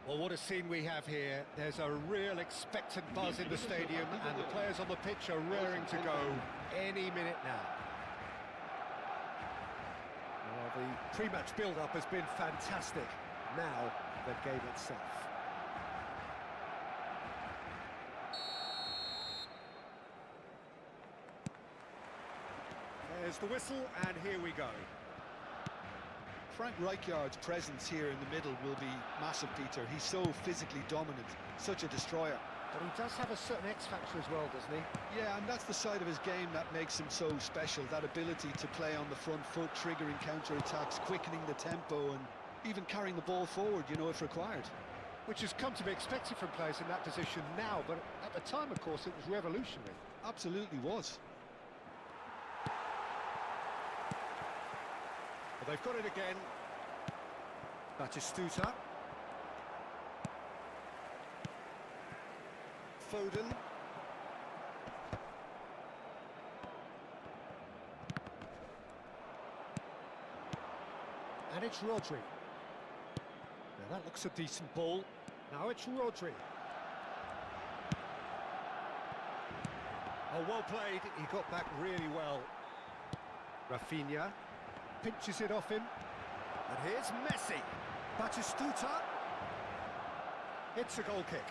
Well, what a scene we have here. There's a real expectant buzz in the stadium, and the players on the pitch are raring to go any minute now. Well, the pre-match build-up has been fantastic. Now, the game itself. There's the whistle, and here we go. Frank Rijkaard's presence here in the middle will be massive, Peter. He's so physically dominant, such a destroyer. But he does have a certain X-factor as well, doesn't he? Yeah, and that's the side of his game that makes him so special, that ability to play on the front foot, triggering counter-attacks, quickening the tempo, and even carrying the ball forward, you know, if required. Which has come to be expected from players in that position now, but at the time, of course, it was revolutionary. Absolutely was. Well, they've got it again. Batistuta. Foden. And it's Rodri. Now that looks a decent ball. Now it's Rodri. Oh, well played. He got back really well. Rafinha. Pinches it off him, and here's Messi. Batistuta. It's a goal kick.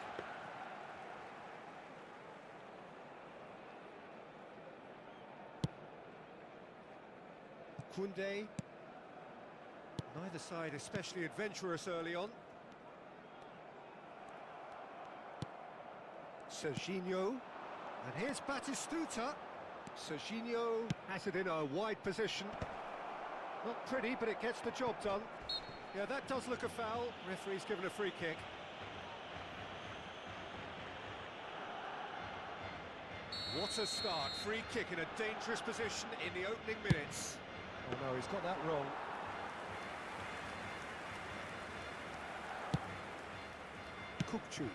Koundé. Neither side especially adventurous early on. Serginho, and here's Batistuta. Serginho has it in a wide position. Not pretty, but it gets the job done. Yeah, that does look a foul. Referee's given a free kick. What a start. Free kick in a dangerous position in the opening minutes. Oh no, he's got that wrong. Kukçu.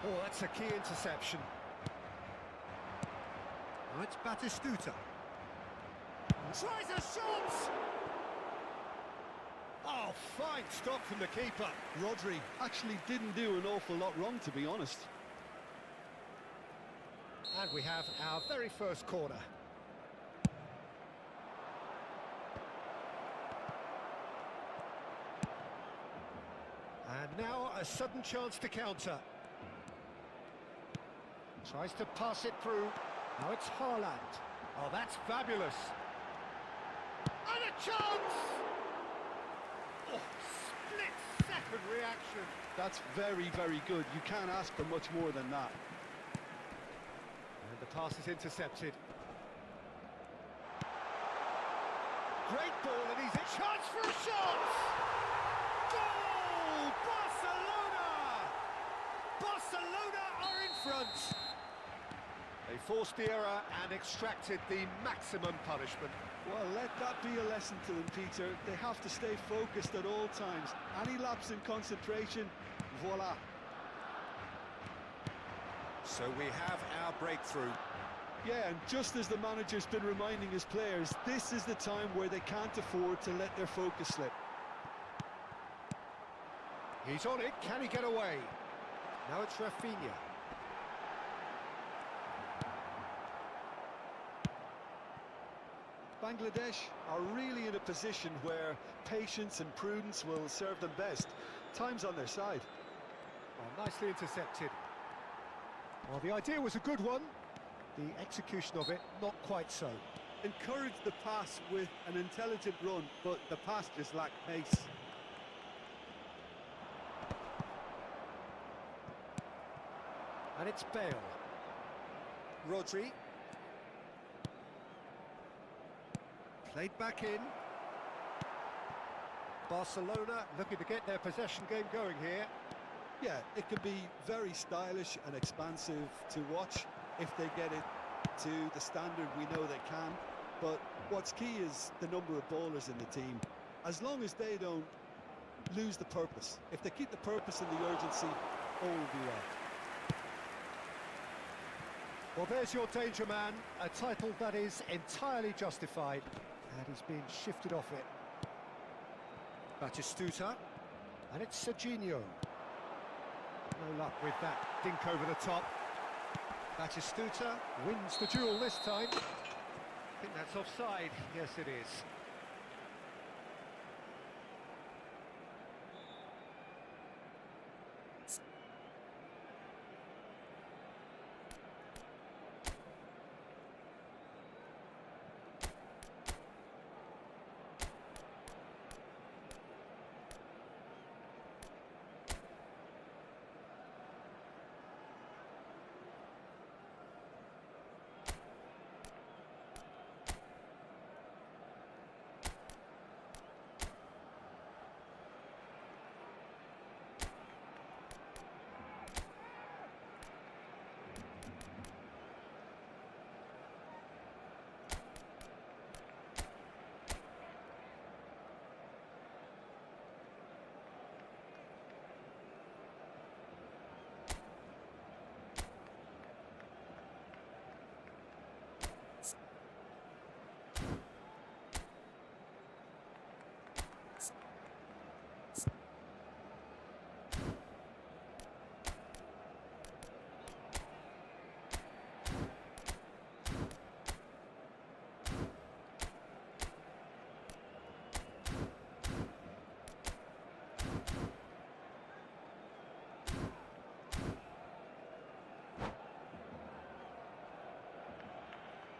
Oh, that's a key interception. Now it's Batistuta. Tries a shot! Oh, fine stop from the keeper. Rodri actually didn't do an awful lot wrong, to be honest. And we have our very first corner. And now a sudden chance to counter. Tries to pass it through. Now it's Haaland. Oh, that's fabulous. And a chance! Oh, split-second reaction. That's very, very good. You can't ask for much more than that. And the pass is intercepted. Great ball, and he's a chance for a shot! Goal! Barcelona! Barcelona are in front. They forced the error and extracted the maximum punishment. Well, let that be a lesson to them, Peter. They have to stay focused at all times. Any lapse in concentration, voila. So we have our breakthrough. Yeah, and just as the manager's been reminding his players, this is the time where they can't afford to let their focus slip. He's on it. Can he get away? Now it's Rafinha. Bangladesh are really in a position where patience and prudence will serve them best. Time's on their side. Oh, nicely intercepted. Well, the idea was a good one. The execution of it, not quite so. Encourage the pass with an intelligent run, but the pass just lacked pace. And it's Bale. Rodri. Played back in. Barcelona looking to get their possession game going here. Yeah, it can be very stylish and expansive to watch if they get it to the standard we know they can. But what's key is the number of ballers in the team. As long as they don't lose the purpose. If they keep the purpose and the urgency, all will be well. Well, there's your danger man, a title that is entirely justified. And he's being shifted off it. Batistuta. And it's Serginho. No luck with that dink over the top. Batistuta wins the duel this time. I think that's offside. Yes, it is.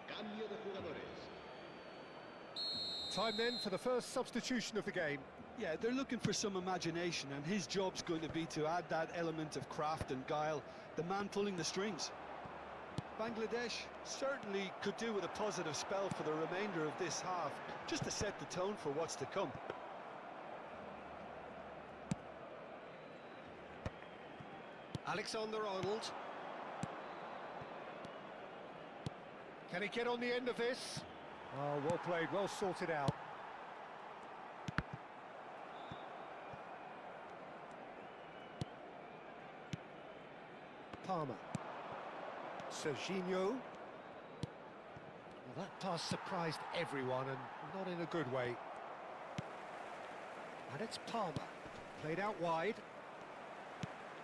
Cambio de jugadores. Time then for the first substitution of the game. Yeah, they're looking for some imagination, and his job's going to be to add that element of craft and guile, the man pulling the strings. Bangladesh certainly could do with a positive spell for the remainder of this half, just to set the tone for what's to come. Alexander-Arnold. Can he get on the end of this? Oh, well played, well sorted out. Palmer. Serginho. Well, that pass surprised everyone, and not in a good way. And it's Palmer. Played out wide.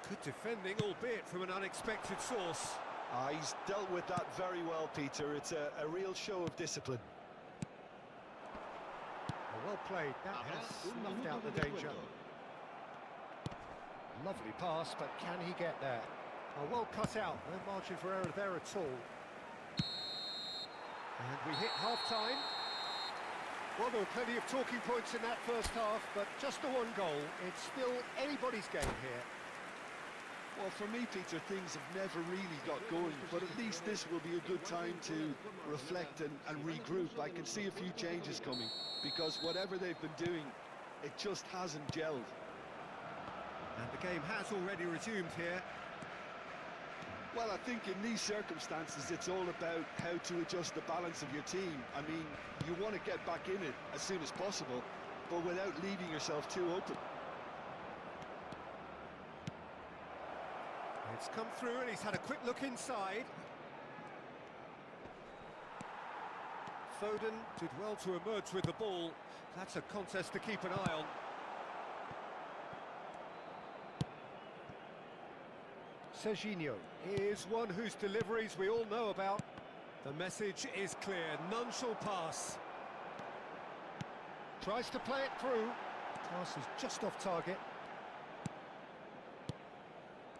Good defending, albeit from an unexpected source. He's dealt with that very well, Peter. It's a real show of discipline. Well played, that has snuffed out the danger. Lovely pass, but can he get there? Oh, well cut out, no margin for error there at all. And we hit half-time. Well, there were plenty of talking points in that first half, but just the one goal. It's still anybody's game here. Well, for me, Peter, things have never really got going, but at least this will be a good time to reflect and regroup. I can see a few changes coming, because whatever they've been doing, it just hasn't gelled. And the game has already resumed here. Well, I think in these circumstances, it's all about how to adjust the balance of your team. I mean, you want to get back in it as soon as possible, but without leaving yourself too open. It's come through and he's had a quick look inside. Foden did well to emerge with the ball. That's a contest to keep an eye on. Serginho is one whose deliveries we all know about. The message is clear, none shall pass. Tries to play it through. Pass is just off target.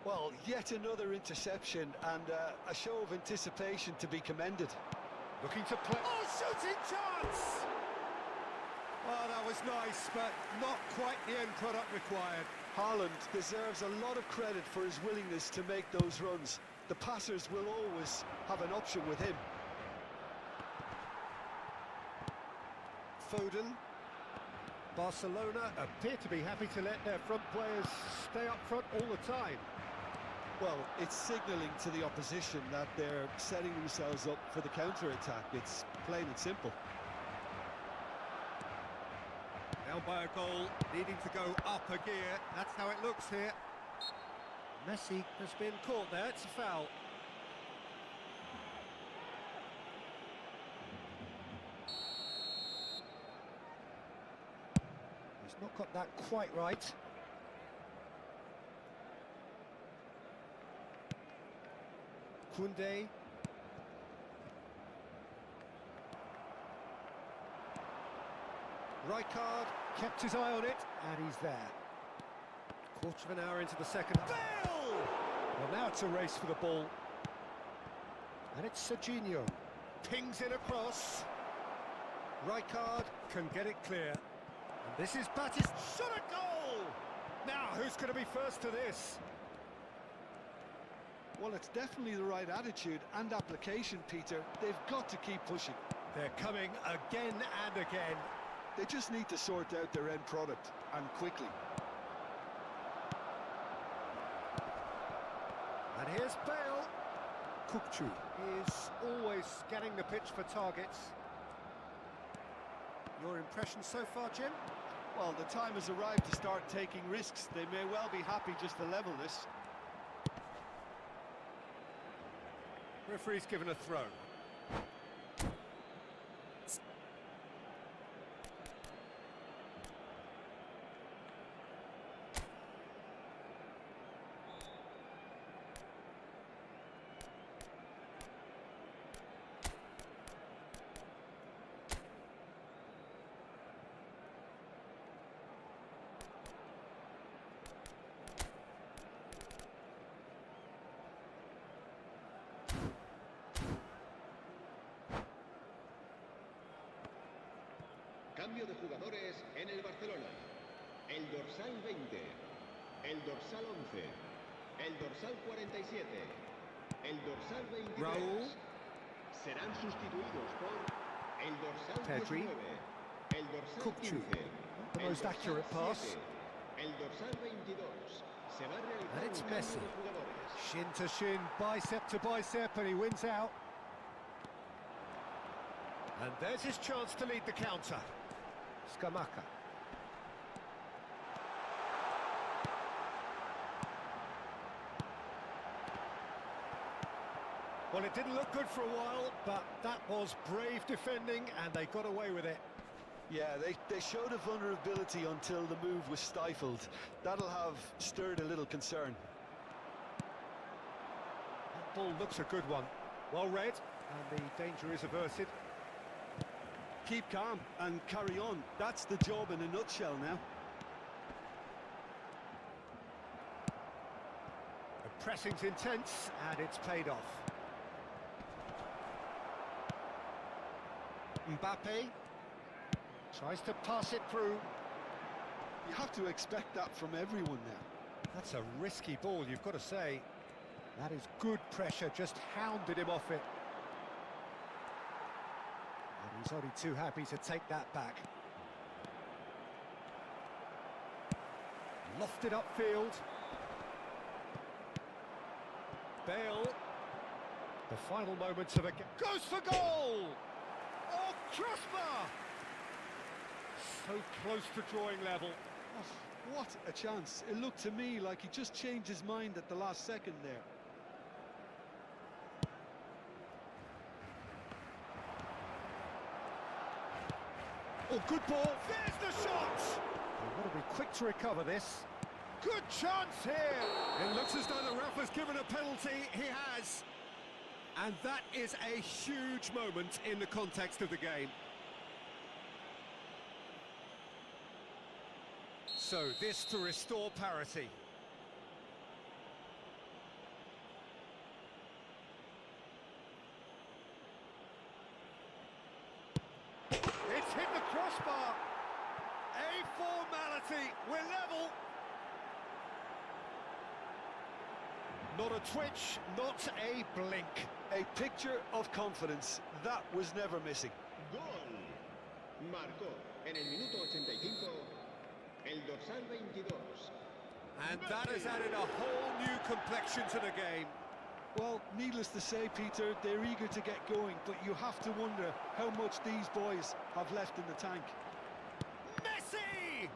Well, yet another interception and a show of anticipation to be commended. Looking to play. Oh, shooting chance! Oh, that was nice, but not quite the end product required. Haaland deserves a lot of credit for his willingness to make those runs. The passers will always have an option with him. Foden. Barcelona appear to be happy to let their front players stay up front all the time. Well, it's signalling to the opposition that they're setting themselves up for the counter-attack. It's plain and simple. Down by a goal, needing to go up a gear. That's how it looks here. Messi has been caught there. It's a foul. He's not got that quite right. Koundé. Rijkaard kept his eye on it, and he's there. Quarter of an hour into the second. Bale! Well, now it's a race for the ball. And it's Serginho. Pings it across. Rijkaard can get it clear. And this is Batis. Shot a goal! Now, who's going to be first to this? Well, it's definitely the right attitude and application, Peter. They've got to keep pushing. They're coming again and again. They just need to sort out their end product, and quickly. And here's Bale. Kukçu is always scanning the pitch for targets. Your impression so far, Jim? Well, the time has arrived to start taking risks. They may well be happy just to level this. Referee's given a throw. Cambio de jugadores en el Barcelona. El dorsal 20, el dorsal 11, el dorsal 47, el dorsal 23. Raúl. Serán sustituidos por el dorsal Pedri. 19, el dorsal Kukçu. 15, The el most dorsal accurate pass. 7, el dorsal 22. Se va a realizar And it's un cambio Messi. de jugadores. Shin to shin, bicep to bicep, and he wins out. And there's his chance to lead the counter. Scamacca. Well, it didn't look good for a while, but that was brave defending, and they got away with it. Yeah, they showed a vulnerability until the move was stifled. That'll have stirred a little concern. That ball looks a good one. Well read, and the danger is averted. Keep calm and carry on. That's the job in a nutshell now. The pressing's intense, and it's paid off. Mbappe tries to pass it through. You have to expect that from everyone now. That's a risky ball, you've got to say. That is good pressure, just hounded him off it. And he's only too happy to take that back. Lofted upfield. Bale. The final moments of a game. Goes for goal! Oh, crossbar! So close to drawing level. Oh, what a chance. It looked to me like he just changed his mind at the last second there. Oh, good ball. There's the shot! They've got to be quick to recover this. Good chance here! It looks as though the ref has given a penalty. He has. And that is a huge moment in the context of the game. So this to restore parity. It's hit the crossbar. A formality. We're level. Not a twitch, not a blink. A picture of confidence. That was never missing. Gol. Marcó en el minuto 85 el dorsal 22. And that has added a whole new complexion to the game. Well, needless to say, Peter, they're eager to get going, but you have to wonder how much these boys have left in the tank. Messi!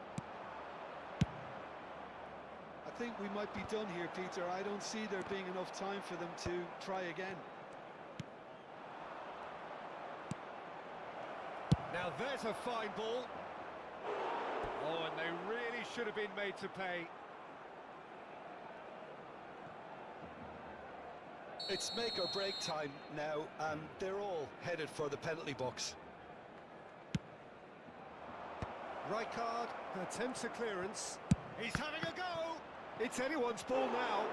I think we might be done here, Peter. I don't see there being enough time for them to try again. Now there's a fine ball. Oh, and they really should have been made to pay. It's make or break time now, and they're all headed for the penalty box. Rijkaard attempts a clearance. He's having a go. It's anyone's ball now.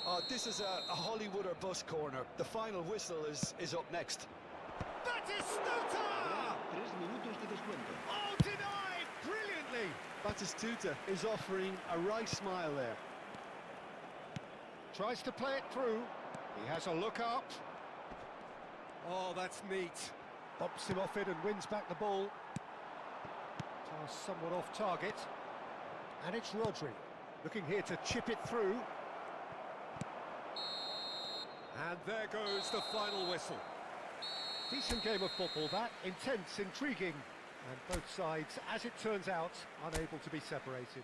Oh, this is a Hollywood or bust corner. The final whistle is up next. Batistuta! 3 minutos de descuento. Oh, denied! Brilliantly! Batistuta is offering a right smile there. Tries to play it through. He has a look up. Oh, that's neat. Bumps him off it and wins back the ball. Pass somewhat off target. And it's Rodri. Looking here to chip it through. And there goes the final whistle. Decent game of football that, intense, intriguing, and both sides, as it turns out, unable to be separated.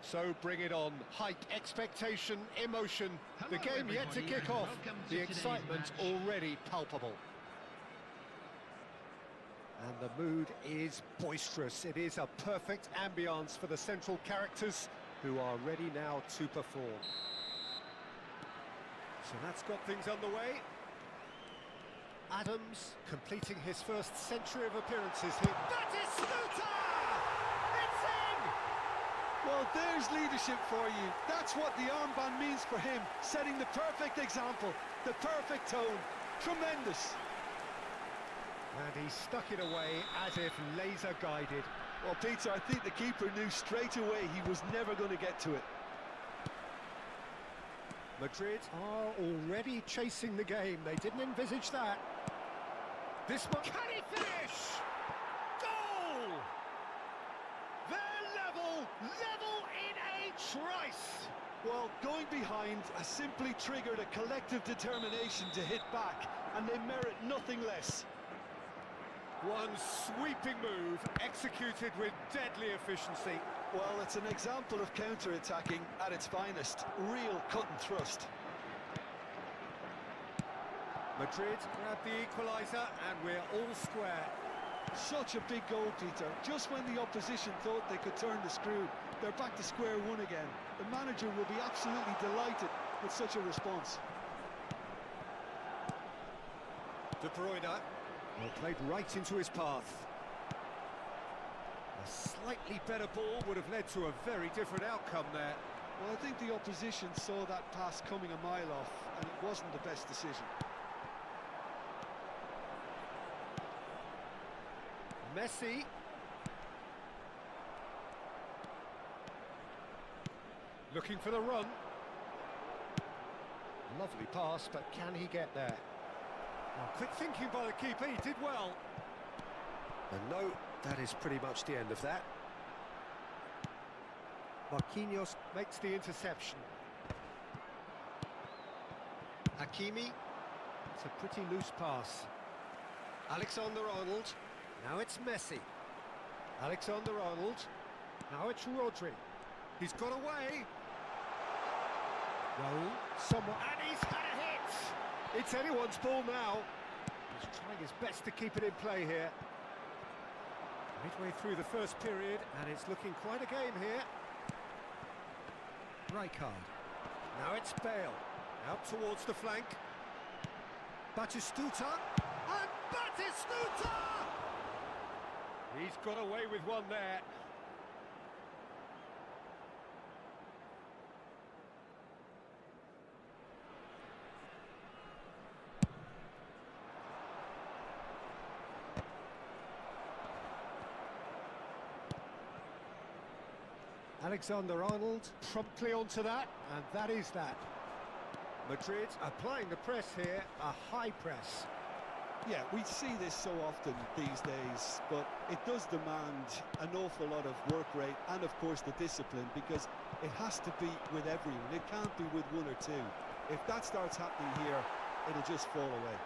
So bring it on. Hype, expectation, emotion. The game yet to kick off. The excitement already palpable. And the mood is boisterous. It is a perfect ambience for the central characters who are ready now to perform. So that's got things underway. Adams completing his first century of appearances here. Batistuta! Well, there's leadership for you. That's what the armband means for him, setting the perfect example, the perfect tone. Tremendous. And he stuck it away as if laser guided. Well, Peter, I think the keeper knew straight away he was never going to get to it. Madrid are already chasing the game. They didn't envisage that. This one... Can he finish? Goal! They're level in a trice. Well, going behind has simply triggered a collective determination to hit back, and they merit nothing less. One sweeping move, executed with deadly efficiency. Well, it's an example of counter-attacking at its finest. Real cut and thrust. Madrid grab the equaliser, and we're all square. Such a big goal, Peter. Just when the opposition thought they could turn the screw, they're back to square one again. The manager will be absolutely delighted with such a response. De Bruyne. Well, played right into his path. A slightly better ball would have led to a very different outcome there. Well, I think the opposition saw that pass coming a mile off, and it wasn't the best decision. Messi. Looking for the run. Lovely pass, but can he get there? Well, quick thinking by the keeper, he did well. And no, that is pretty much the end of that. Marquinhos makes the interception. Hakimi. It's a pretty loose pass. Alexander-Arnold. Now it's Messi. Alexander-Arnold. Now it's Rodri. He's got away. Well, someone... And he's had a hit! It's anyone's ball now. He's trying his best to keep it in play here. Midway through the first period, and it's looking quite a game here. Rijkaard. Now it's Bale. Out towards the flank. Batistuta. And Batistuta! He's got away with one there. Alexander-Arnold promptly onto that, and that is that. Madrid applying the press here, a high press. Yeah, we see this so often these days, but it does demand an awful lot of work rate and, of course, the discipline, because it has to be with everyone. It can't be with one or two. If that starts happening here, it'll just fall away.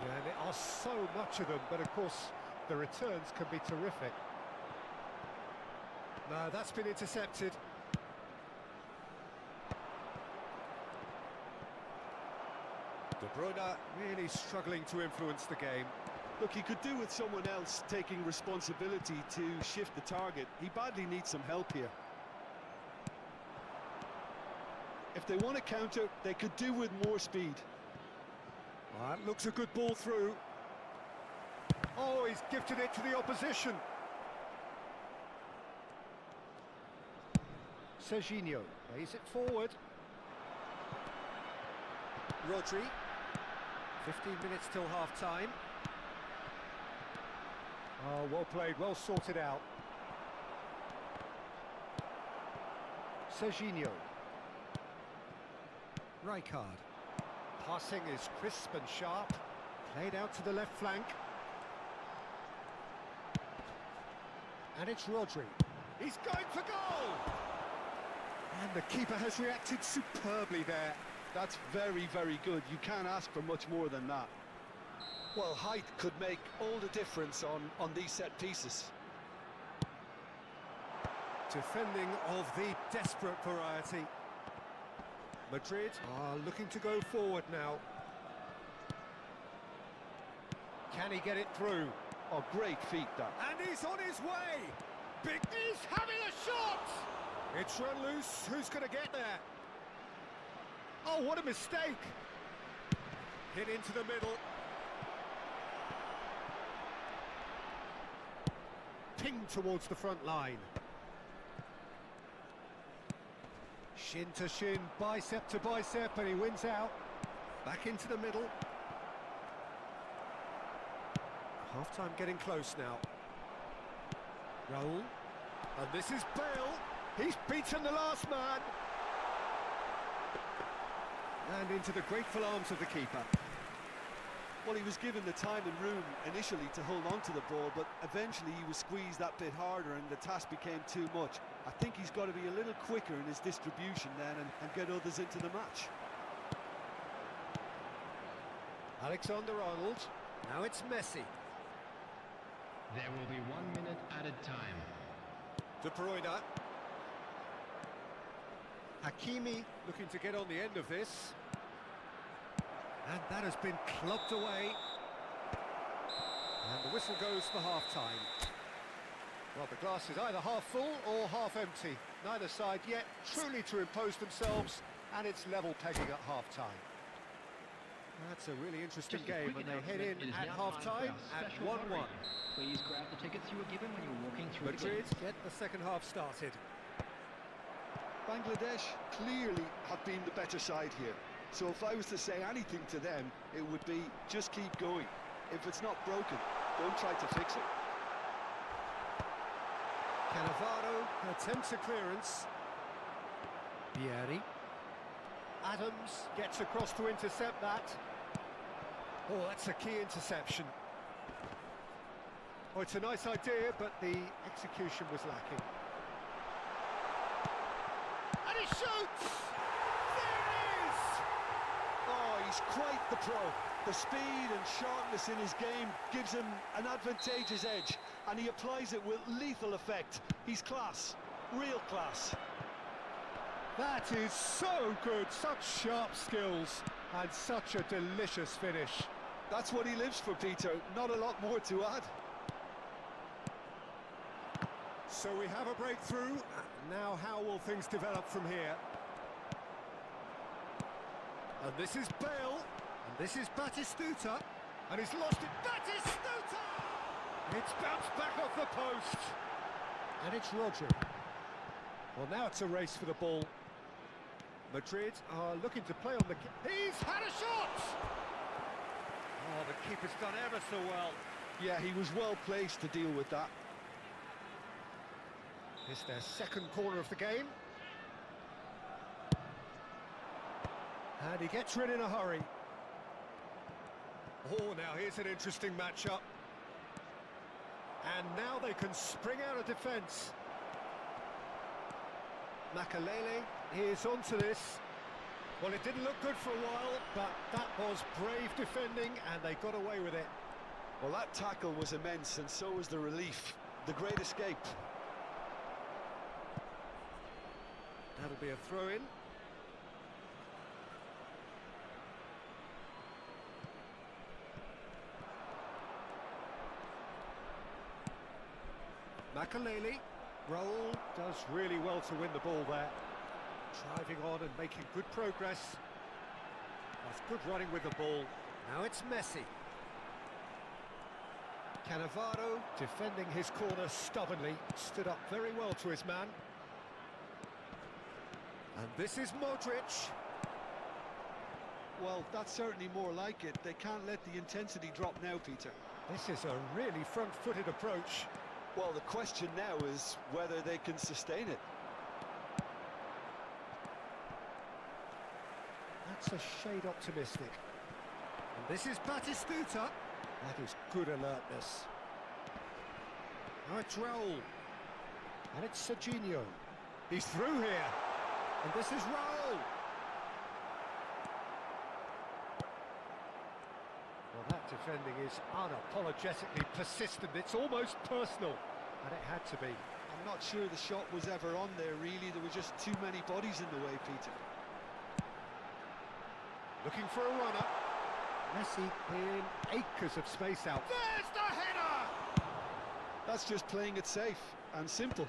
Yeah, and there are so much of them, but, of course, the returns can be terrific. No, that's been intercepted. De Bruyne really struggling to influence the game. Look, he could do with someone else taking responsibility to shift the target. He badly needs some help here. If they want to counter, they could do with more speed. Well, that looks a good ball through. Oh, he's gifted it to the opposition. Serginho plays it forward. Rodri. 15 minutes till half-time. Oh, well played, well sorted out. Serginho. Rijkaard. Passing is crisp and sharp. Played out to the left flank. And it's Rodri. He's going for goal! And the keeper has reacted superbly there. That's very, very good. You can't ask for much more than that. Well, height could make all the difference on these set pieces. Defending of the desperate variety. Madrid are looking to go forward now. Can he get it through? Oh, great feat, that. And he's on his way! He's having a shot! It's run loose. Who's going to get there? Oh, what a mistake! Hit into the middle. Pinged towards the front line. Shin to shin, bicep to bicep, and he wins out. Back into the middle. Half-time getting close now. Raul. And this is Bale. He's beaten the last man. And into the grateful arms of the keeper. Well, he was given the time and room initially to hold on to the ball, but eventually he was squeezed that bit harder and the task became too much. I think he's got to be a little quicker in his distribution then and get others into the match. Alexander-Arnold. Now it's Messi. There will be 1 minute added time. De Bruyne. Hakimi looking to get on the end of this. And that has been clubbed away. And the whistle goes for half-time. Well, the glass is either half full or half empty. Neither side yet truly to impose themselves, and it's level pegging at half-time. That's a really interesting game, and they head in at half-time at 1-1. Please grab the tickets you were given when you were walking through Madrid the get the second half started. Bangladesh clearly have been the better side here. So if I was to say anything to them, it would be just keep going. If it's not broken, don't try to fix it. Cannavaro attempts a clearance. Vieri. Adams gets across to intercept that. Oh, that's a key interception. Oh, it's a nice idea, but the execution was lacking. And he shoots! There it is! Oh, he's quite the pro. The speed and sharpness in his game gives him an advantageous edge, and he applies it with lethal effect. He's class, real class. That is so good, such sharp skills, and such a delicious finish. That's what he lives for, Peter. Not a lot more to add. So we have a breakthrough. Now how will things develop from here? And this is Bale. And this is Batistuta. And he's lost it. Batistuta! It's bounced back off the post. And it's Rodri. Well, now it's a race for the ball. Madrid are looking to play on the... He's had a shot! Oh, the keeper's done ever so well. Yeah, he was well placed to deal with that. It's their second corner of the game. And he gets rid in a hurry. Oh, now here's an interesting matchup. And now they can spring out of defence. Makalele is onto this. Well, it didn't look good for a while, but that was brave defending, and they got away with it. Well, that tackle was immense, and so was the relief. The great escape. That'll be a throw-in. Makalele. Raul does really well to win the ball there. Driving on and making good progress. That's good running with the ball. Now it's Messi. Cannavaro defending his corner stubbornly. Stood up very well to his man. And this is Modric. Well, that's certainly more like it. They can't let the intensity drop now, Peter. This is a really front-footed approach. Well, the question now is whether they can sustain it. That's a shade optimistic. And this is Batistuta. That is good alertness. Now it's Raul. And it's Serginho. He's through here. And this is Raul. Well, that defending is unapologetically persistent. It's almost personal. And it had to be. I'm not sure the shot was ever on there, really. There were just too many bodies in the way, Peter. Looking for a runner. Messi in acres of space out. There's the header! That's just playing it safe and simple.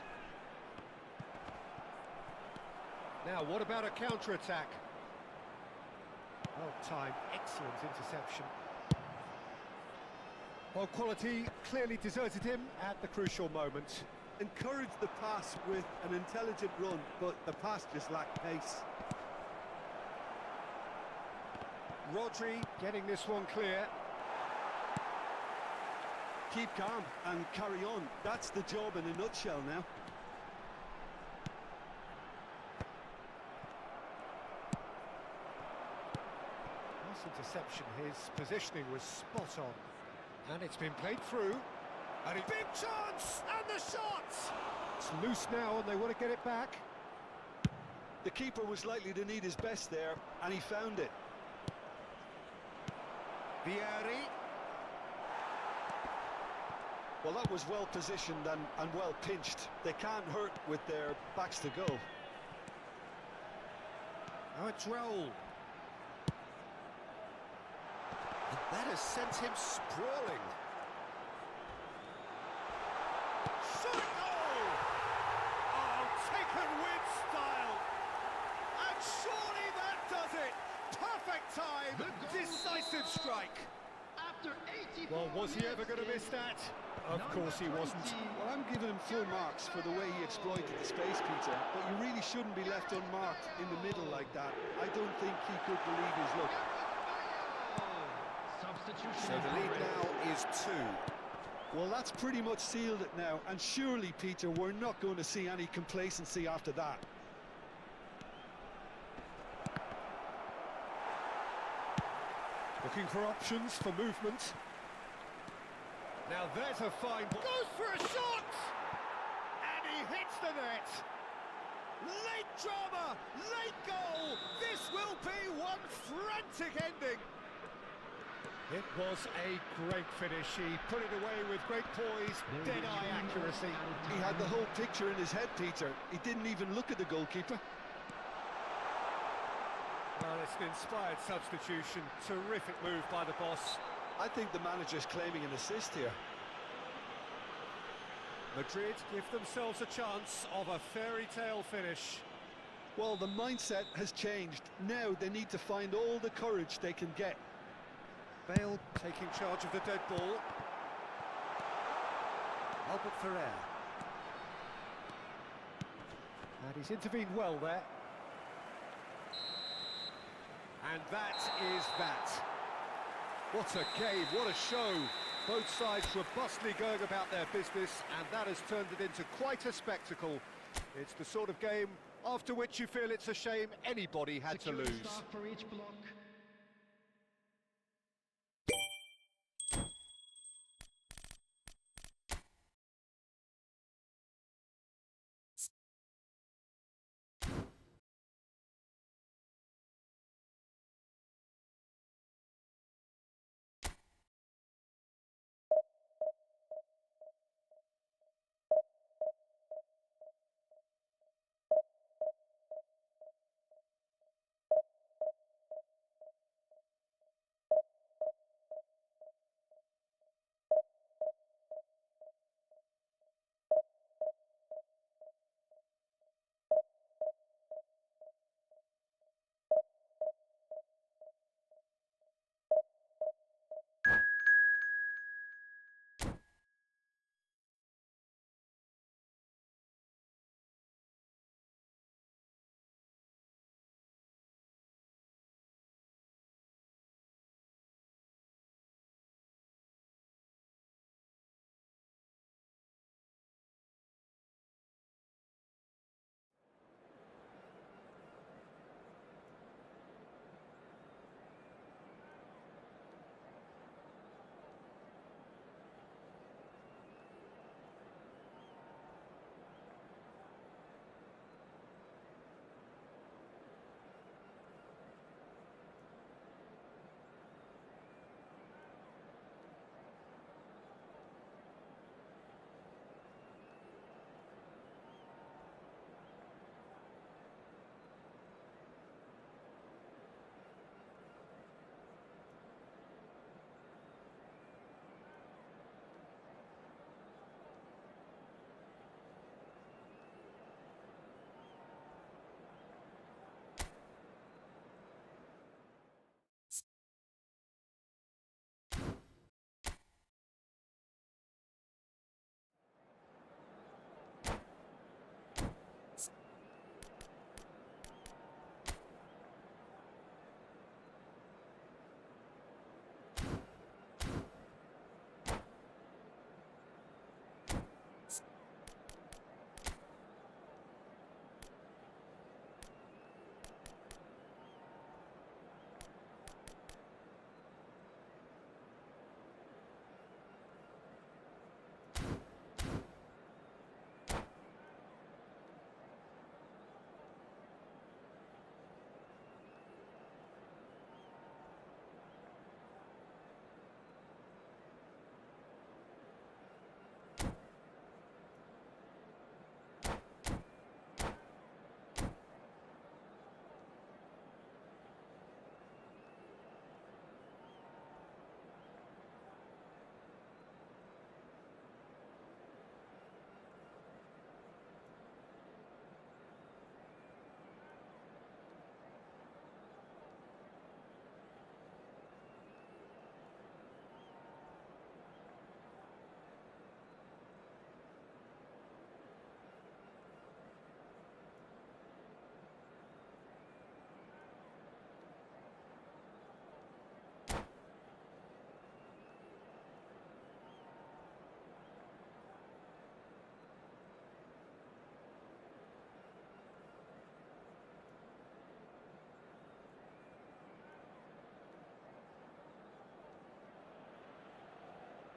Now, what about a counter-attack? Well timed, excellent interception. Well, quality clearly deserted him at the crucial moment. encouraged the pass with an intelligent run, but the pass just lacked pace. Rodri getting this one clear. Keep calm and carry on. That's the job in a nutshell now. Nice interception. His positioning was spot on. And it's been played through. And a big chance! And the shot! It's loose now and they want to get it back. The keeper was likely to need his best there, and he found it. Vieri. Well, that was well positioned and well pinched. They can't hurt with their backs to go. Now it's Raul. And that has sent him sprawling. Shot goal! Oh, taken with style. And surely that does it. Perfect time, decisive strike. After 84 Well, was he ever going to miss that? Of course he wasn't. Well, I'm giving him full marks for the way he exploited the space, Peter, but you really shouldn't be left unmarked in the middle like that. I don't think he could believe his luck. Substitution. So the lead now is 2. Well, that's pretty much sealed it now, and surely, Peter, we're not going to see any complacency after that. Looking for options for movement. Now there's a fine ball. Goes for a shot! And he hits the net. Late drama, late goal. This will be one frantic ending. It was a great finish. He put it away with great poise, dead-eye accuracy. He had the whole picture in his head, Peter. He didn't even look at the goalkeeper. Well, it's an inspired substitution. Terrific move by the boss. I think the manager's claiming an assist here. Madrid give themselves a chance of a fairy tale finish. Well, the mindset has changed. Now they need to find all the courage they can get. Bale taking charge of the dead ball. Albert Ferrer. And he's intervened well there. And that is that. What a game, what a show. Both sides robustly going about their business, and that has turned it into quite a spectacle. It's the sort of game after which you feel it's a shame anybody had to lose. Security staff for each block.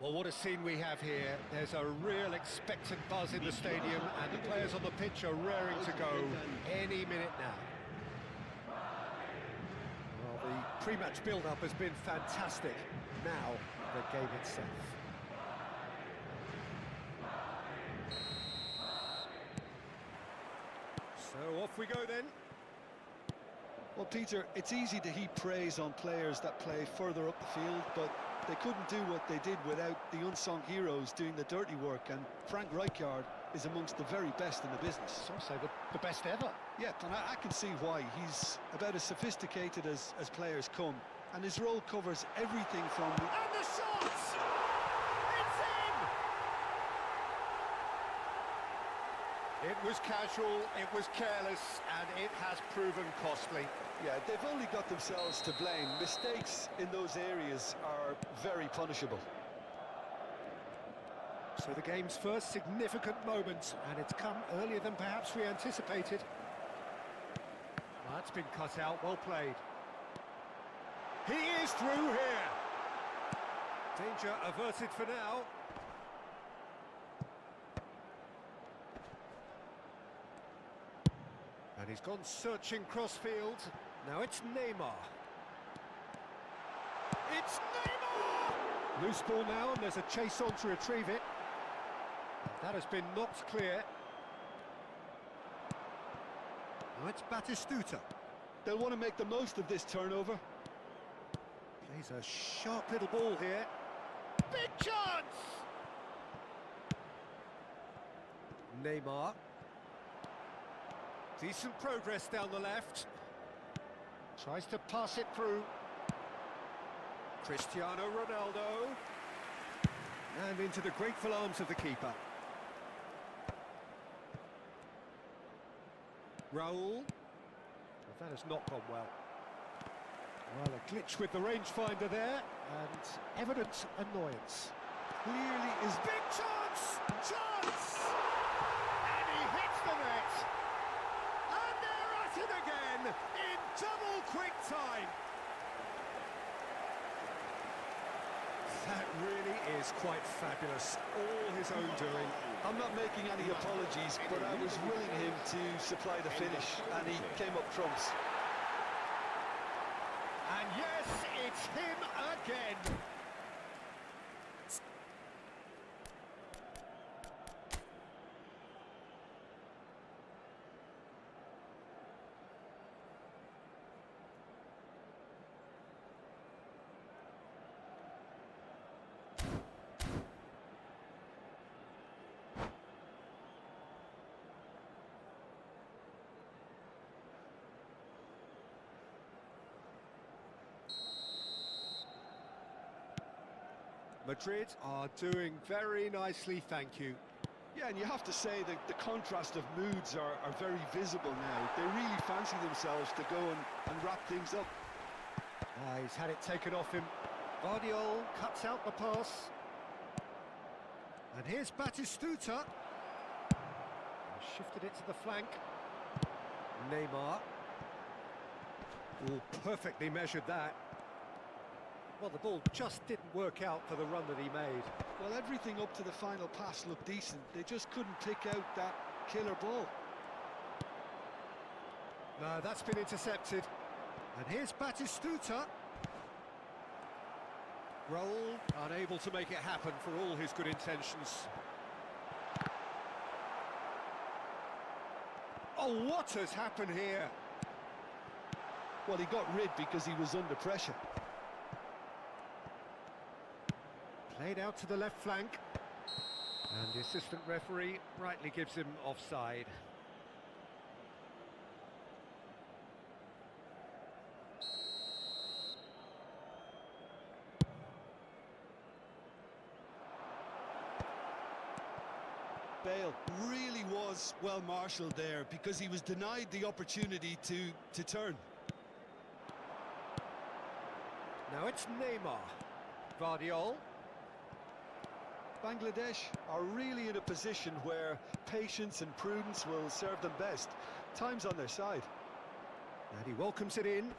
Well, what a scene we have here. There's a real expectant buzz in the stadium, and the players on the pitch are raring to go any minute now. Well, the pre-match build-up has been fantastic. Now, the game itself. So off we go then. Well, Peter, it's easy to heap praise on players that play further up the field, but they couldn't do what they did without the unsung heroes doing the dirty work, and Frank Rijkaard is amongst the very best in the business. Some say the best ever. Yeah, and I can see why. He's about as sophisticated as players come, and his role covers everything from... And the shots! It's in! It was casual, it was careless, and it has proven costly. Yeah, they've only got themselves to blame. Mistakes in those areas are very punishable. So the game's first significant moment, and it's come earlier than perhaps we anticipated. Well, that's been cut out, well played. He is through here. Danger averted for now. And he's gone searching crossfield. Now it's Neymar. It's Neymar! Loose ball now, and there's a chase on to retrieve it. That has been knocked clear. Now it's Batistuta. They'll want to make the most of this turnover. Plays a sharp little ball here. Big chance! Neymar. Decent progress down the left. Tries to pass it through. Cristiano Ronaldo. And into the grateful arms of the keeper. Raul. Well, that has not gone well. Well, a glitch with the rangefinder there, and evident annoyance. Clearly is... Big chance! Chance! And he hits the net! And they're at it again, in double quick time! That really is quite fabulous, all his own doing. I'm not making any apologies, but I was willing him to supply the finish, and he came up trumps. And yes, it's him again. Madrid are doing very nicely, thank you. Yeah, and you have to say that the contrast of moods are very visible now. They really fancy themselves to go and wrap things up. He's had it taken off him. Guardiola cuts out the pass. And here's Batistuta. Shifted it to the flank. Neymar. Oh, perfectly measured that. Well, the ball just didn't work out for the run that he made. Well, everything up to the final pass looked decent. They just couldn't pick out that killer ball. No, that's been intercepted. And here's Batistuta. Raul, unable to make it happen for all his good intentions. Oh, what has happened here? Well, he got rid because he was under pressure. Played out to the left flank. And the assistant referee rightly gives him offside. Bale really was well marshalled there because he was denied the opportunity to turn. Now it's Neymar. Guardiola. Bangladesh are really in a position where patience and prudence will serve them best. Time's on their side. And he welcomes it in.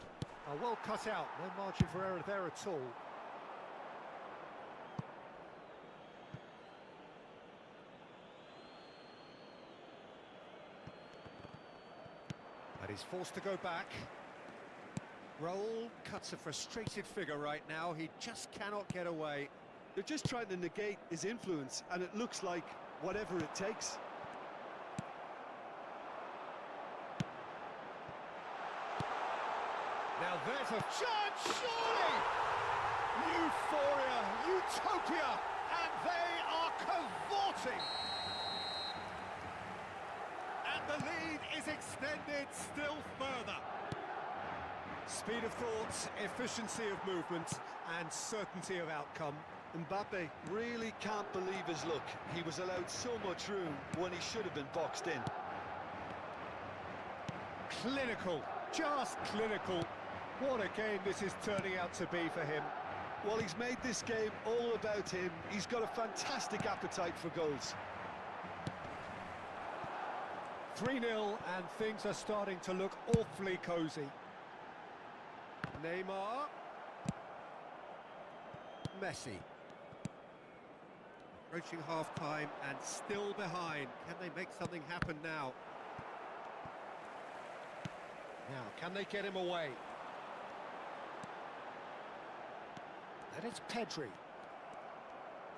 Well cut out, no margin for error there at all. he's forced to go back. Raul cuts a frustrated figure right now. He just cannot get away. They're just trying to negate his influence, and it looks like whatever it takes. Now there's a chance, surely! Euphoria, utopia, and they are cavorting! And the lead is extended still further. Speed of thought, efficiency of movement, and certainty of outcome. Mbappe really can't believe his luck. He was allowed so much room when he should have been boxed in. Clinical, just clinical. What a game this is turning out to be for him. Well, he's made this game all about him. He's got a fantastic appetite for goals. 3-0, and things are starting to look awfully cosy. Neymar. Messi. Approaching half-time and still behind. Can they make something happen now? Now, can they get him away? And it's Pedri.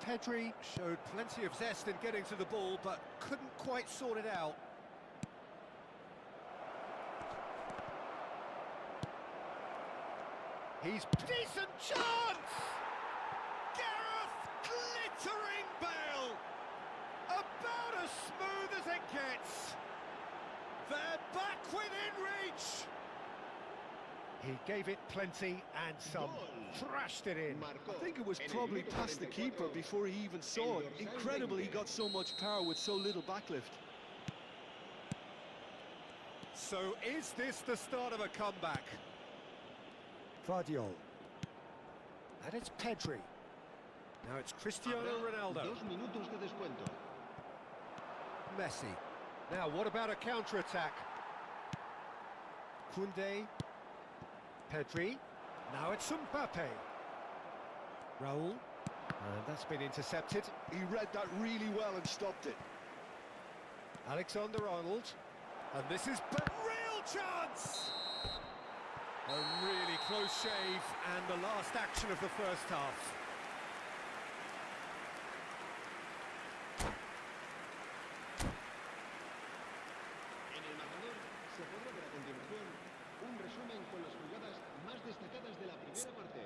Pedri showed plenty of zest in getting to the ball, but couldn't quite sort it out. He's decent chance! Gareth glittering Bale! About as smooth as it gets. They're back within reach! He gave it plenty and some. Thrashed it in. I think it was probably past the keeper before he even saw it. Incredible he got so much power with so little backlift. So is this the start of a comeback? Vardiol. And it's Pedri. Now it's Cristiano Ronaldo. 2 minutos de descuento. Messi. Now what about a counter-attack? Koundé. Pedri. Now it's Mbappe. Raul. And that's been intercepted. He read that really well and stopped it. Alexander-Arnold. And this is a real chance! A really close shave, and the last action of the first half. En el marcador se podrá ver a continuación un resumen con las jugadas más destacadas de la primera parte.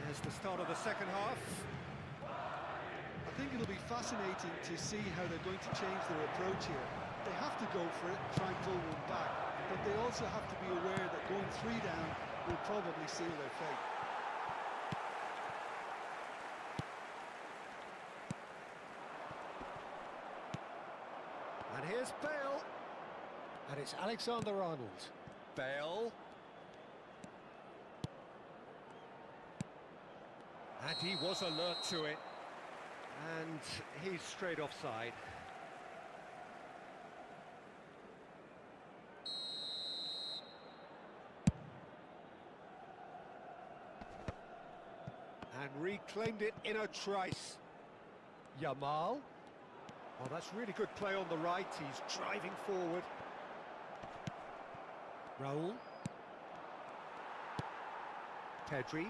There's the start of the second half. I think it'll be fascinating to see how they're going to change their approach here. They have to go for it, try and pull one back, but they also have to be aware that going 3 down will probably seal their fate. And here's Bale. And it's Alexander-Arnold. Bale. And he was alert to it. And he's straight offside. And reclaimed it in a trice. Yamal. Oh, that's really good play on the right. He's driving forward. Raul. Pedri.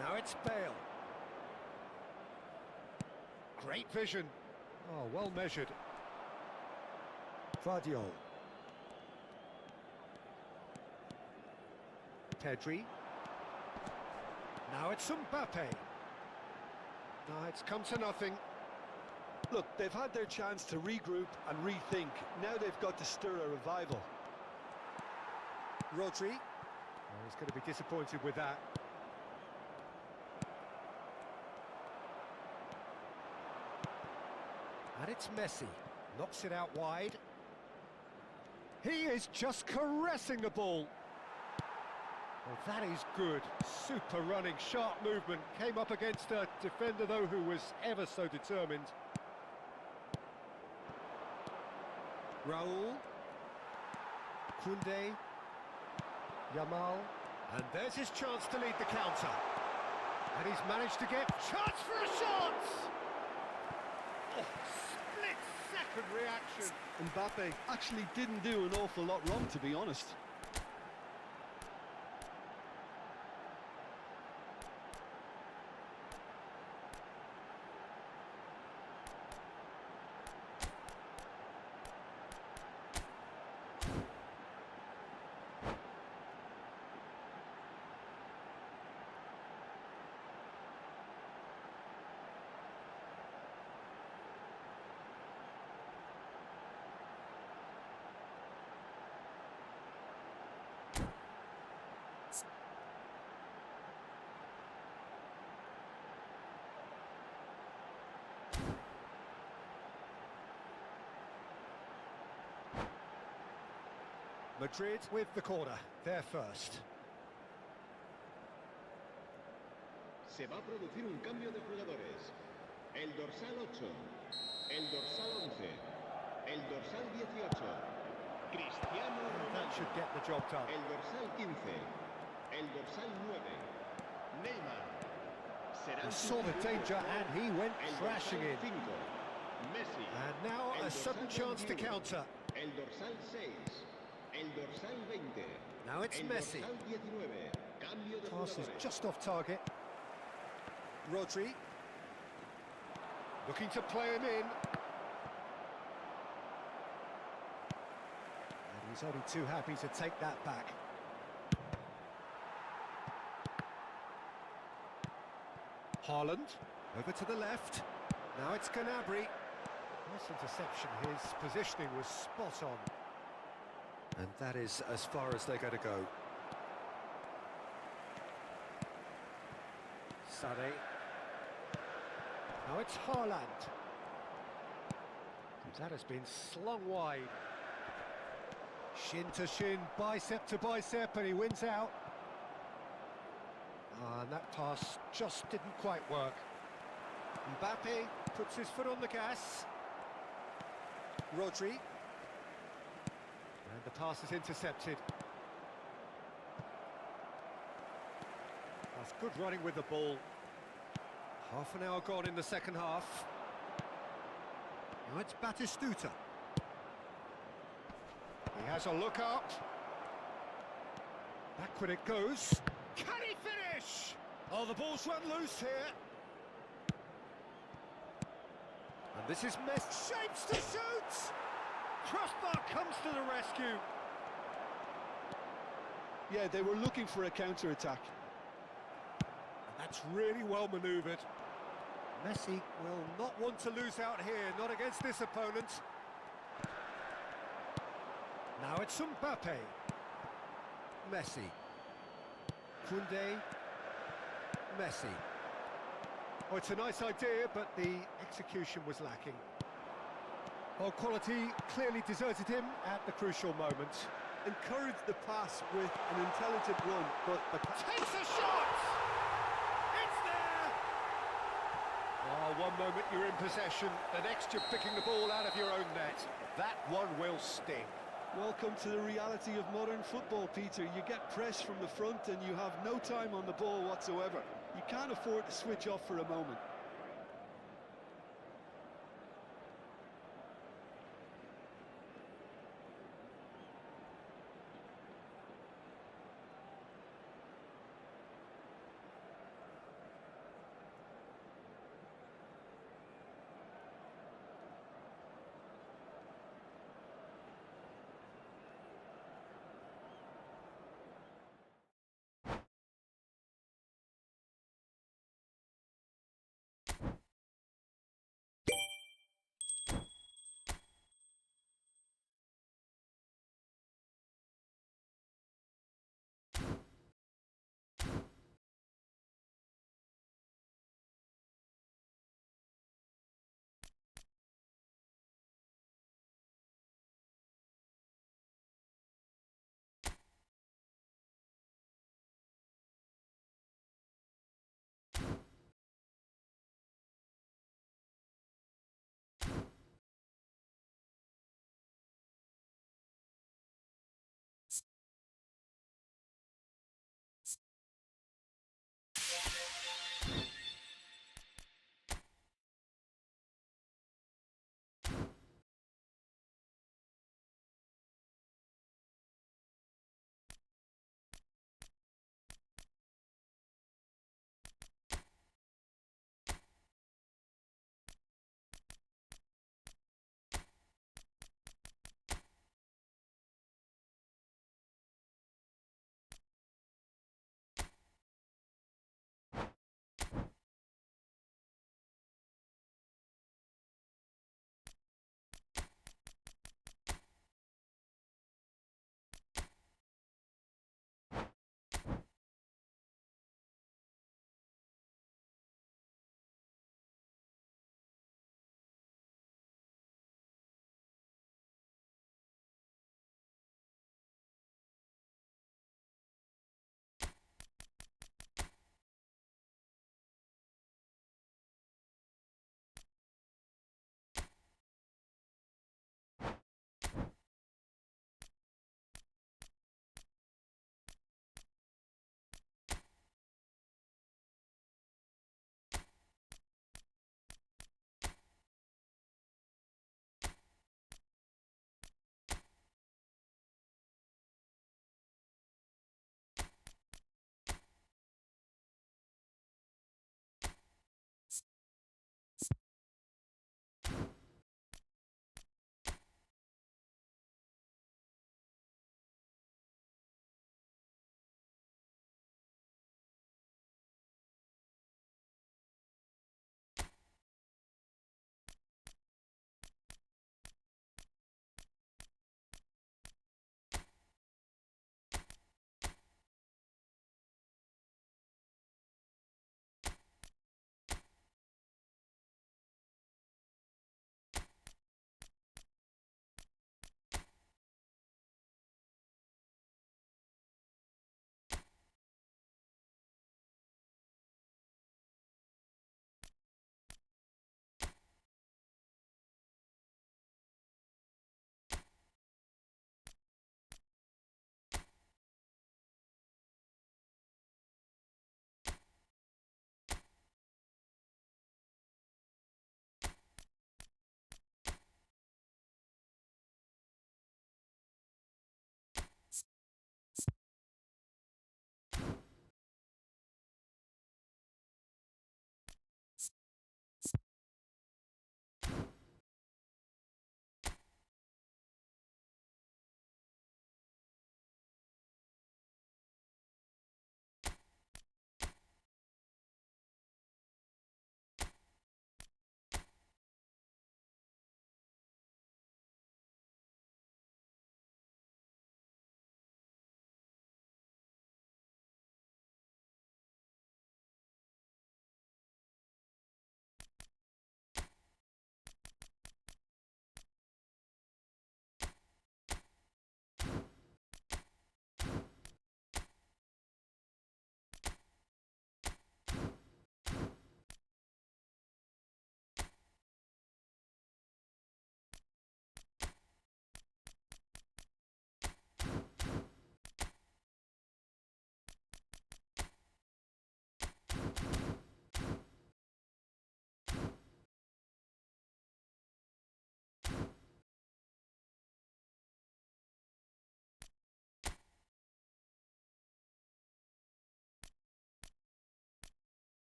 Now it's Bale. Great vision. Oh, well measured. Vardiol. Pedri. Now it's Mbappe. No, it's come to nothing. Look, they've had their chance to regroup and rethink. Now they've got to stir a revival. Rodri. Oh, he's going to be disappointed with that. And it's Messi. Knocks it out wide. He is just caressing the ball. Well, that is good. Super running, sharp movement. Came up against a defender, though, who was ever so determined. Raul. Koundé. Yamal. And there's his chance to lead the counter. And he's managed to get... Chance for a shot! Oh, split-second reaction. Mbappe actually didn't do an awful lot wrong, to be honest. Madrid with the corner, they're first. Se va a producir un cambio de jugadores. El dorsal 8, el dorsal 11, el dorsal 18, Cristiano That Ronaldo. should get the job done. El dorsal 15, el dorsal 9, Neymar. Será He saw the danger and he went el crashing dorsal in. 5, Messi. And now El a sudden dorsal chance to 21, counter. El dorsal 6, el dorsal 20. Now it's El Messi. dorsal 19, cambio de Pass is jugadores. just off target. Rodri. Looking to play him in. And he's only too happy to take that back. Haaland, over to the left. Now it's Gnabry. Nice interception, his positioning was spot on. And that is as far as they're going to go. Sané. Now it's Haaland. That has been slung wide. Shin to shin, bicep to bicep, and he wins out. And that pass just didn't quite work. Mbappe puts his foot on the gas. Rodri. And the pass is intercepted. That's good running with the ball. Half an hour gone in the second half. Now it's Batistuta. He has a look up. Backward it goes. Can he finish? Oh, the ball's run loose here. And this is Messi. Shapes to shoot! Crossbar comes to the rescue. Yeah, they were looking for a counter-attack. And that's really well manoeuvred. Messi will not want to lose out here, not against this opponent. Now it's Mbappe. Messi. Koundé. Messi. Oh, it's a nice idea, but the execution was lacking. Oh, quality clearly deserted him at the crucial moment. Encouraged the pass with an intelligent run, but the Takes a shot! It's there! Oh, one moment you're in possession, the next you're picking the ball out of your own net. That one will sting. Welcome to the reality of modern football, Peter. You get press from the front and you have no time on the ball whatsoever. You can't afford to switch off for a moment.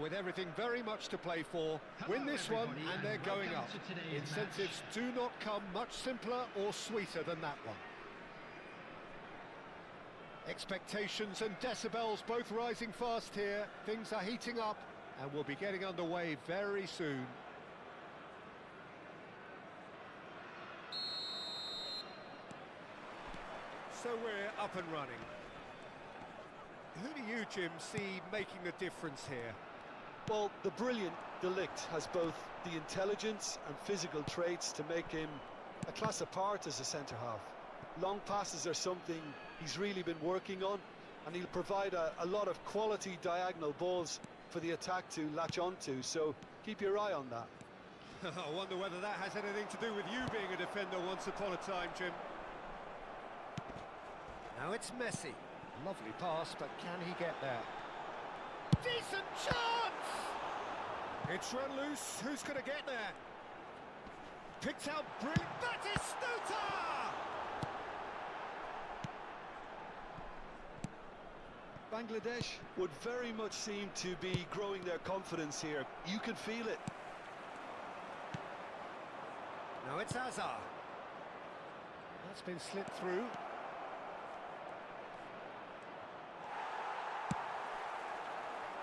with everything very much to play for. Hello, Win this one everybody, and they're going welcome up. to today's Incentives match. do not come much simpler or sweeter than that one. Expectations and decibels both rising fast here. Things are heating up and we'll be getting underway very soon. So we're up and running. Who do you, Jim, see making the difference here? Well, the brilliant De Ligt has both the intelligence and physical traits to make him a class apart as a centre-half. Long passes are something he's really been working on, and he'll provide a lot of quality diagonal balls for the attack to latch onto, so keep your eye on that. I wonder whether that has anything to do with you being a defender once upon a time, Jim. Now it's Messi. Lovely pass, but can he get there? Decent chance! It's run loose. Who's going to get there? Picked out brilliant. Batistuta! Bangladesh would very much seem to be growing their confidence here. You can feel it. Now it's Hazard. That's been slipped through.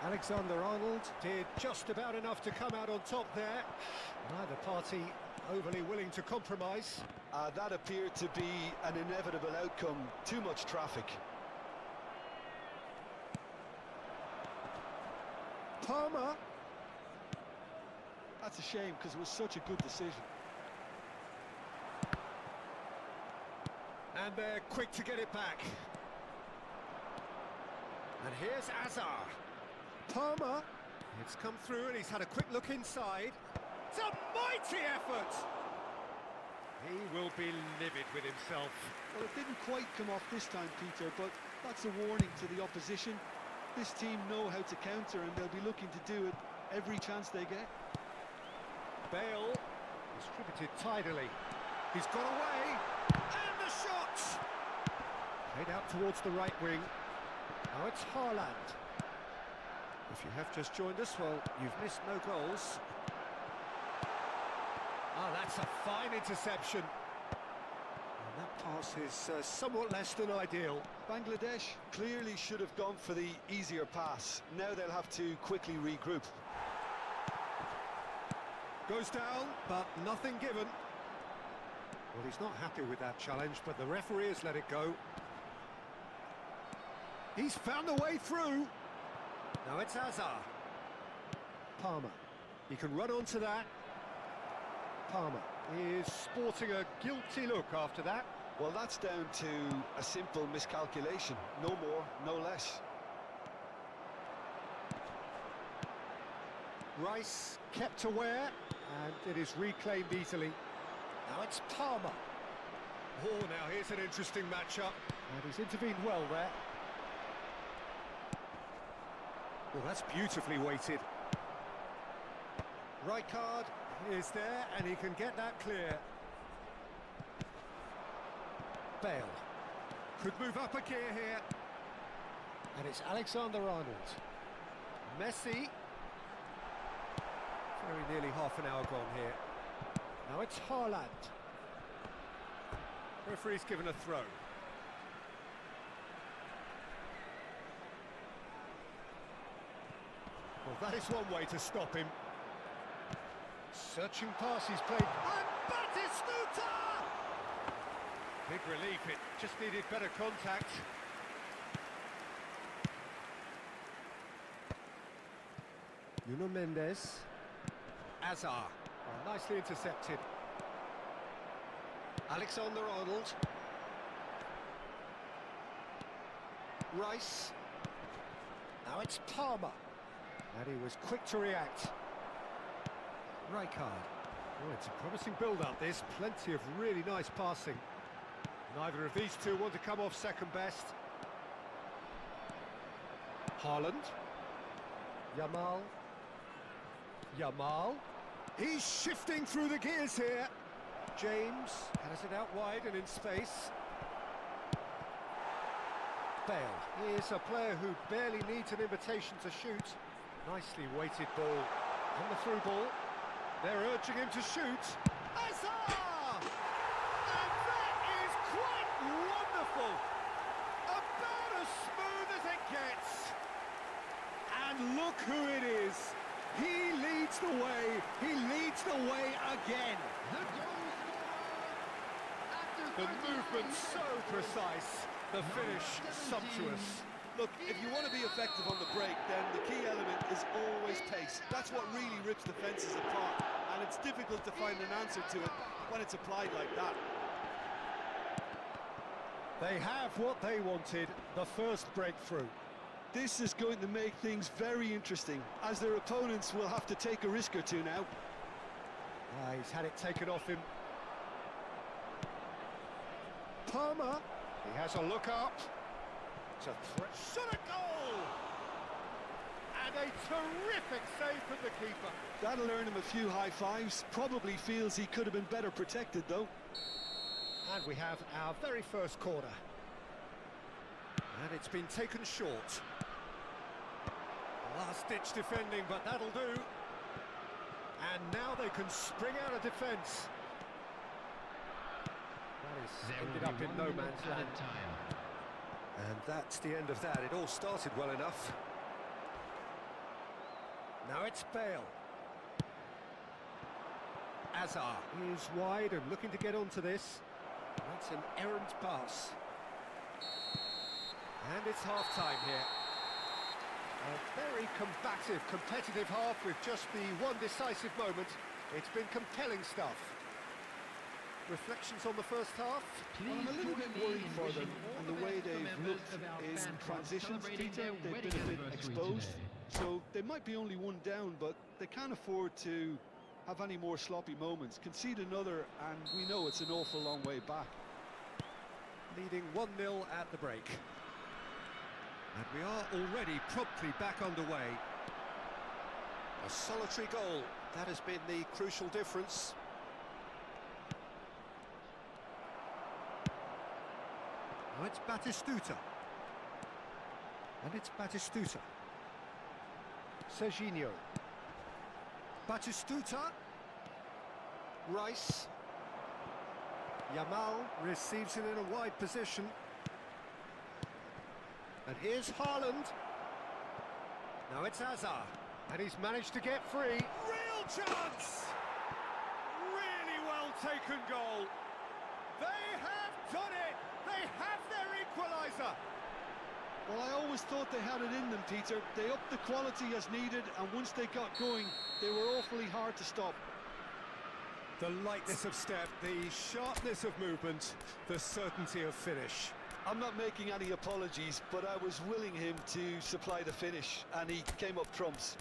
Alexander-Arnold did just about enough to come out on top there. Neither party overly willing to compromise. That appeared to be an inevitable outcome. Too much traffic. Palmer. That's a shame because it was such a good decision. And they're quick to get it back. And here's Hazard. Palmer. It's come through and he's had a quick look inside. It's a mighty effort! He will be livid with himself. Well, it didn't quite come off this time, Peter, but that's a warning to the opposition. This team know how to counter and they'll be looking to do it every chance they get. Bale distributed tidily. He's got away. And the shot! Played out towards the right wing. Now it's Haaland. If you have just joined us, well, you've missed no goals. Ah, that's a fine interception. And that pass is somewhat less than ideal. Bangladesh clearly should have gone for the easier pass. Now they'll have to quickly regroup. Goes down, but nothing given. Well, he's not happy with that challenge, but the referee has let it go. He's found a way through. Now it's Hazard. Palmer. He can run onto that. Palmer is sporting a guilty look after that. Well, that's down to a simple miscalculation. No more, no less. Rice kept aware, and it is reclaimed easily. Now it's Palmer. Oh, now here's an interesting matchup. And he's intervened well there. Well, that's beautifully weighted. Rijkaard is there, and he can get that clear. Bale could move up a gear here. And it's Alexander-Arnold. Messi. Very nearly half an hour gone here. Now it's Haaland. Referee's given a throw. Well, that is one way to stop him. Searching pass, he's played. And Batistuta! Big relief, it just needed better contact. Nuno Mendes. Hazard. Oh, nicely intercepted. Alexander-Arnold. Rice. Now it's Palmer. And he was quick to react. Rijkaard. Oh, it's a promising build-up, this. Plenty of really nice passing. Neither of these two want to come off second best. Haaland. Yamal. He's shifting through the gears here. James has it out wide and in space. Bale is a player who barely needs an invitation to shoot. Nicely weighted ball. On the through ball. They're urging him to shoot. Hazard! And that is quite wonderful. About as smooth as it gets. And look who it is. He leads the way. He leads the way again. The goal scorer after The 39 movement so minutes. precise. The finish Number 17. sumptuous. Look, if you want to be effective on the break, then the key element is always pace. That's what really rips defences apart, and it's difficult to find an answer to it when it's applied like that. They have what they wanted, the first breakthrough. This is going to make things very interesting, as their opponents will have to take a risk or two now. He's had it taken off him. Palmer, he has a look up. It's a threat. Shot a goal! And a terrific save from the keeper. That'll earn him a few high fives. Probably feels he could have been better protected, though. And we have our very first corner. And it's been taken short. Last-ditch defending, but that'll do. And now they can spring out of defence. That is ended up in no man's land. And that's the end of that. It all started well enough. Now it's Bale. Hazard is wide and looking to get onto this. That's an errant pass. And it's half-time here. A very combative, competitive half with just the one decisive moment. It's been compelling stuff. Reflections on the first half? Well, I'm a little bit worried for them and the way they've looked in transitions, Peter. They've been a bit exposed, so they might be only one down, but they can't afford to have any more sloppy moments. Concede another, and we know it's an awful long way back. Leading 1-0 at the break. And we are already promptly back underway. A solitary goal, that has been the crucial difference. Now it's Batistuta. And it's Batistuta. Serginho. Batistuta. Rice. Yamal receives it in a wide position. And here's Haaland. Now it's Hazard. And he's managed to get free. Real chance! Really well taken goal. They have done it! They have their equaliser! Well, I always thought they had it in them, Peter. They upped the quality as needed, and once they got going, they were awfully hard to stop. The lightness of step, the sharpness of movement, the certainty of finish. I'm not making any apologies, but I was willing him to supply the finish, and he came up trumps.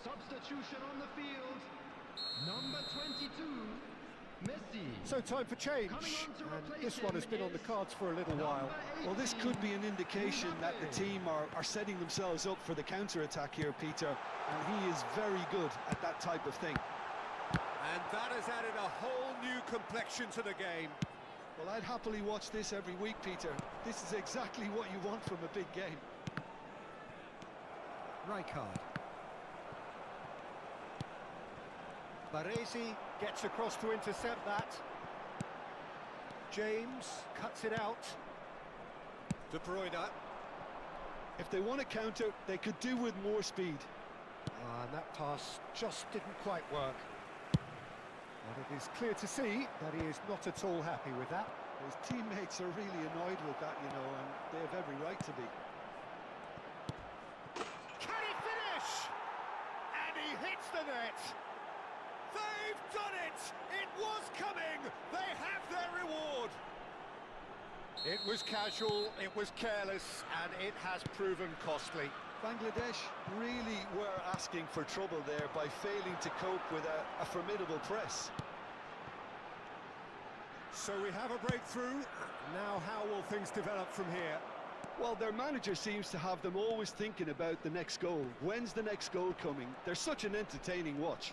Substitution on the field. Number 22, Messi. So time for change, Coming on to and replace this one him has been on the is cards for a little while. Well, this could be an indication that the team are setting themselves up for the counter-attack here, Peter, and he is very good at that type of thing. And that has added a whole new complexion to the game. Well, I'd happily watch this every week, Peter. This is exactly what you want from a big game. Rijkaard. Baresi gets across to intercept that. James cuts it out. De Bruyne. If they want to counter, they could do with more speed. And that pass just didn't quite work. But it is clear to see that he is not at all happy with that. His teammates are really annoyed with that, you know, and they have every right to be. Can he finish? And he hits the net. They've done it! It was coming! They have their reward! It was casual, it was careless, and it has proven costly. Bangladesh really were asking for trouble there by failing to cope with a formidable press. So we have a breakthrough. Now how will things develop from here? Well, their manager seems to have them always thinking about the next goal. When's the next goal coming? They're such an entertaining watch.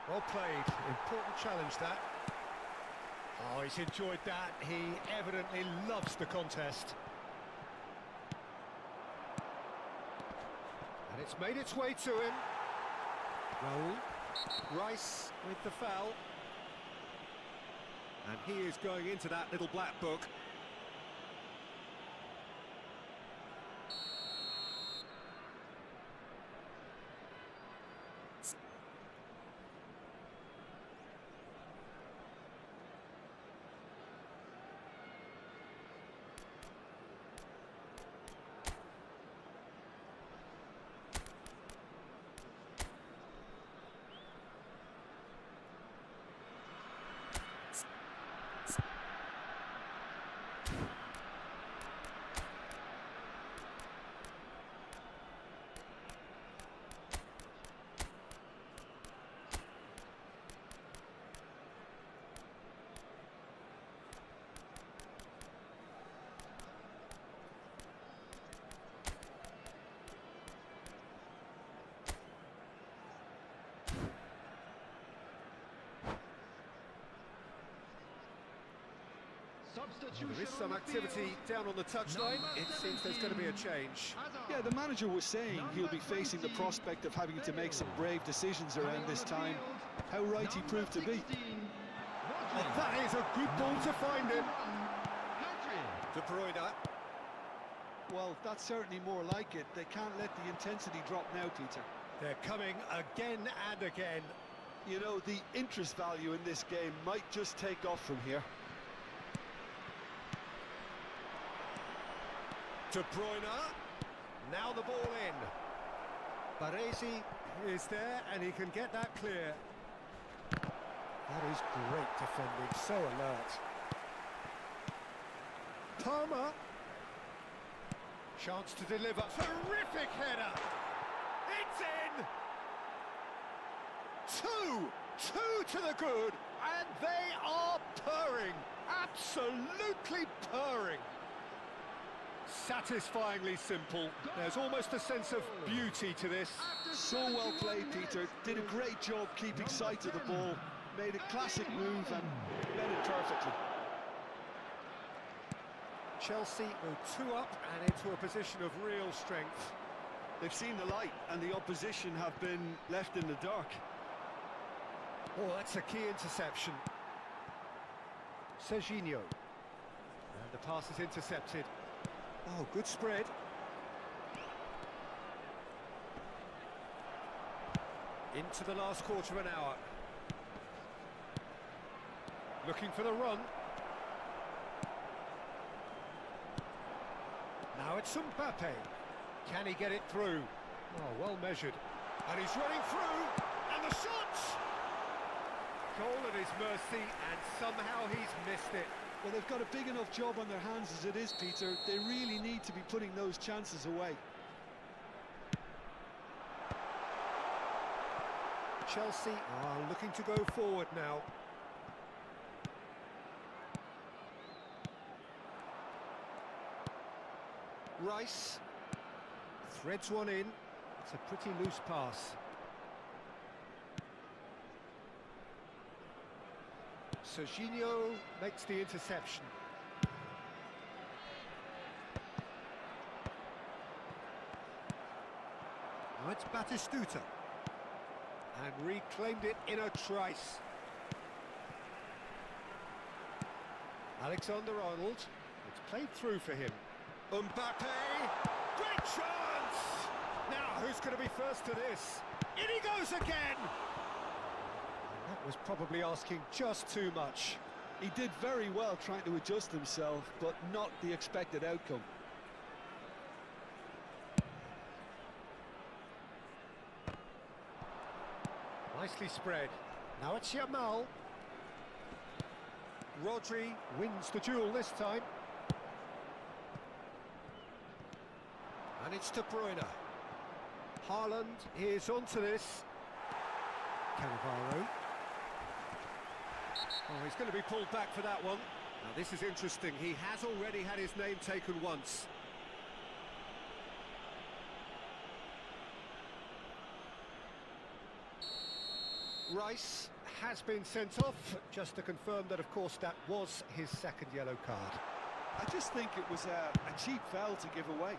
Well played. Important challenge, that. Oh, he's enjoyed that. He evidently loves the contest. And it's made its way to him. Raul. Rice with the foul. And he is going into that little black book. Well, there is some activity down on the touchline. It seems there's going to be a change. Yeah, the manager was saying he'll be facing the prospect of having to make some brave decisions around this time. How right he proved to be. Oh, that is a good ball to find him. De Bruyne. Well, that's certainly more like it. They can't let the intensity drop now, Peter. They're coming again and again. You know, the interest value in this game might just take off from here. De Bruyne, now the ball in. Baresi is there and he can get that clear. That is great defending, so alert. Palmer. Chance to deliver. Terrific header. It's in. Two to the good, and they are purring. Absolutely purring. Satisfyingly simple. There's almost a sense of beauty to this. So well played, Peter. Did a great job keeping sight of the ball. Made a classic move and led it perfectly. Chelsea go 2 up and into a position of real strength. They've seen the light and the opposition have been left in the dark. Oh, that's a key interception. Serginho. And the pass is intercepted. Oh, good spread. Into the last quarter of an hour. Looking for the run. Now it's Mbappe. Can he get it through? Oh, well measured. And he's running through. And the shot! Goal at his mercy, and somehow he's missed it. Well, they've got a big enough job on their hands as it is, Peter. They really need to be putting those chances away. Chelsea are looking to go forward now. Rice threads one in. It's a pretty loose pass. Serginho makes the interception. Now it's Batistuta. And reclaimed it in a trice. Alexander-Arnold. It's played through for him. Mbappe! Great chance! Now, who's going to be first to this? In he goes again! That was probably asking just too much. He did very well trying to adjust himself, but not the expected outcome. Nicely spread. Now it's Yamal. Rodri wins the duel this time. And it's De Bruyne. Haaland is onto this. Cannavaro. Oh, he's going to be pulled back for that one. Now this is interesting. He has already had his name taken once. Rice has been sent off, just to confirm that, of course, that was his second yellow card. I just think it was a cheap foul to give away.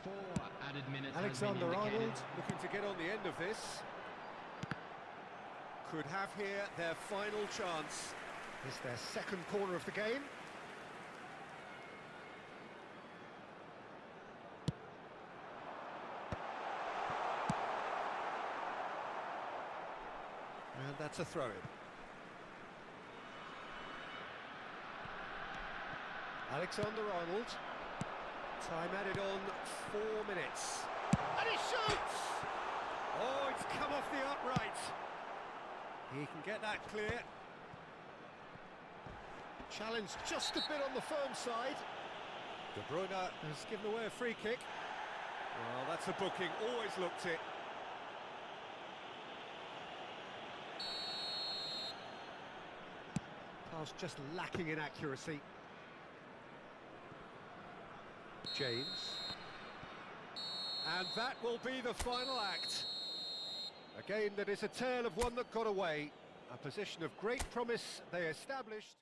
Four added minutes. Alexander-Arnold looking to get on the end of this. Could have here their final chance. It's their second corner of the game. And that's a throw-in. Alexander-Arnold. Time added on 4 minutes. And he shoots! Oh, it's come off the upright. He can get that clear. Challenge just a bit on the firm side. De Bruyne has given away a free kick. Well, that's a booking, always looked it. Pass just lacking in accuracy. James. And that will be the final act. A game that is a tale of one that got away. A position of great promise they established.